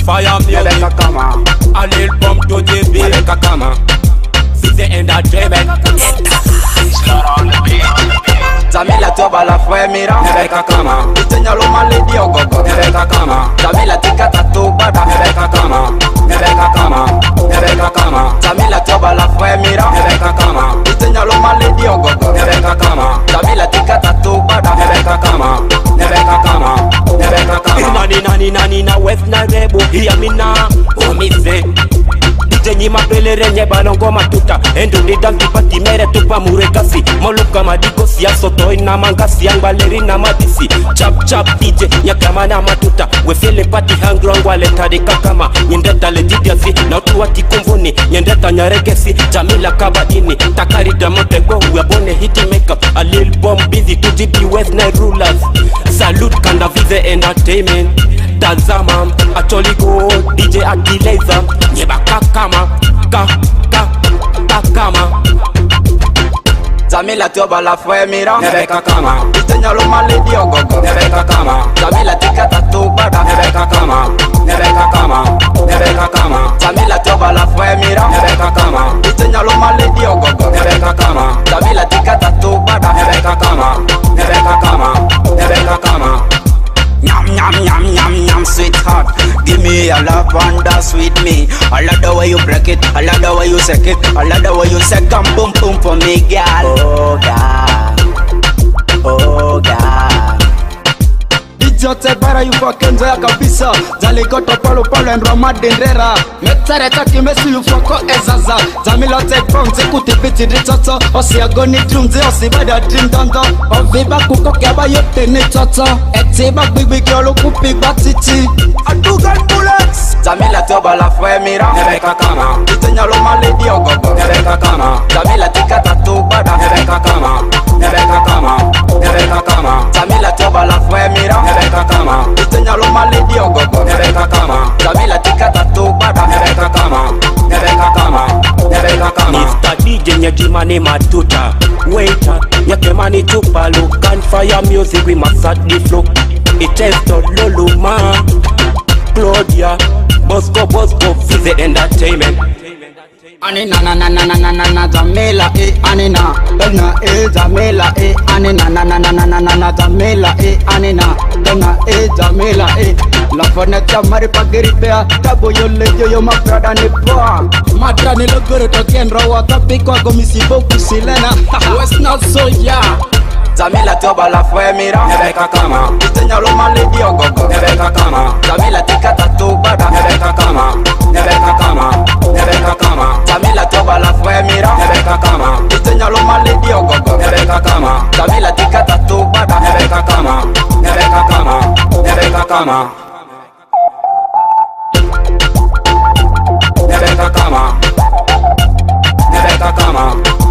Gunfire music. Rebecca Kama. A little bump to the beat. Rebecca Kama. Fize entertainment. Jamila toba la fue mira. Rebecca Kama. Itenya lo maledi ogogo. Rebecca Kama. Jamila tika tatu bada. Rebecca Kama. Rebecca Kama. Rebecca Kama. Jamila toba la fue mira. Rebecca Kama. Itenya lo maledi ogogo. Rebecca Kama. Jamila tika tatu bada. Rebecca Kama. Rebecca Kama. Rebecca Kama. Nani na West na Rebo. Hear me now. Oh me say. DJ mapele renye balongo matuta. Endo di dance party mere tupa muregasi. Moluka madigosi ya soto ina mangasi. Yang baleri na madisi. Chap chap DJ nyakama na matuta. We feeling party hungry waleta de kakama. Nyendeta lejidiasi na utu wati kumvuni. Nyendeta nyaregesi Jamila kabadini. Takari damotego we are born a hit makeup. A little bomb busy to GB West Night rulers. Salute kanda vize entertainment. Tazama Acholi go DJ Akileza. Nyeba kakama kakama. Jamila toba la fue mira. Rebecca Kama. Itenya lo maledi ogogo. Rebecca Kama. Jamila tika tatu bada. Rebecca Kama. Rebecca Kama. Rebecca Kama. Jamila toba la fue mira. Rebecca Kama. Itenya lo maledi ogogo. Rebecca Kama. Jamila tika tatu bada. Rebecca Kama. Rebecca Kama. Rebecca Kama. Nyam nyam nyam nyam nyam sweetheart. Give me your love and dance with me. I love the way you break it, I love the way you shake it, I love the way you second boom boom for me, girl. Oh God, oh God. Jote bara you fucking zoya kabisa. Jali koto palo palo en Roma dendera. Metere taki mesu you foko ezaza. Jamila take from te kuti biti di toto. Osi agoni drumze osi bada dream dondo. Oviba kuko keba yote ni toto. Etiba bibi girl kupi batiti. Adugan bullets. Jamila toba la fue mira. Rebecca Kama. Itenya lo maledi ogogo. Rebecca Kama. Jamila tika tatu bada. Rebecca Kama. Rebecca Kama. Rebecca Kama. Jamila toba la fue mira. Rebecca Kama. Itenya lo maledi ogogo. Rebecca Kama. Jamila tika tatu bada. Rebecca Kama. Rebecca Kama. Rebecca Kama. Mr. DJ nyajimani matuta. Waiter nyakemani tupalo. Gunfire music we must at the flow. It is to Loluma Claudia Bosco Fize entertainment. Anina na na na na na na na Jamila Anina Dona Jamila Anina na na na na na na na Jamila Anina Dona Jamila La fenêtre mari pagiri bea Tabo yo lejo yo mabrada ni poa Madra ni logoro token rawa Tapiko agomisi boku silena West not so yeah. Jamila toba la fue mira. Rebecca Kama. Itenya lo maledi ogogo. Rebecca Kama. Jamila tika tatu bada. Rebecca Kama. Rebecca Kama. Rebecca Kama. Jamila toba la fue mira. Rebecca Kama. Itenya lo maledi ogogo. Rebecca Kama. Jamila tika tatu bada. Rebecca Kama. Rebecca Kama. Rebecca Kama. Rebecca Kama. Rebecca Kama.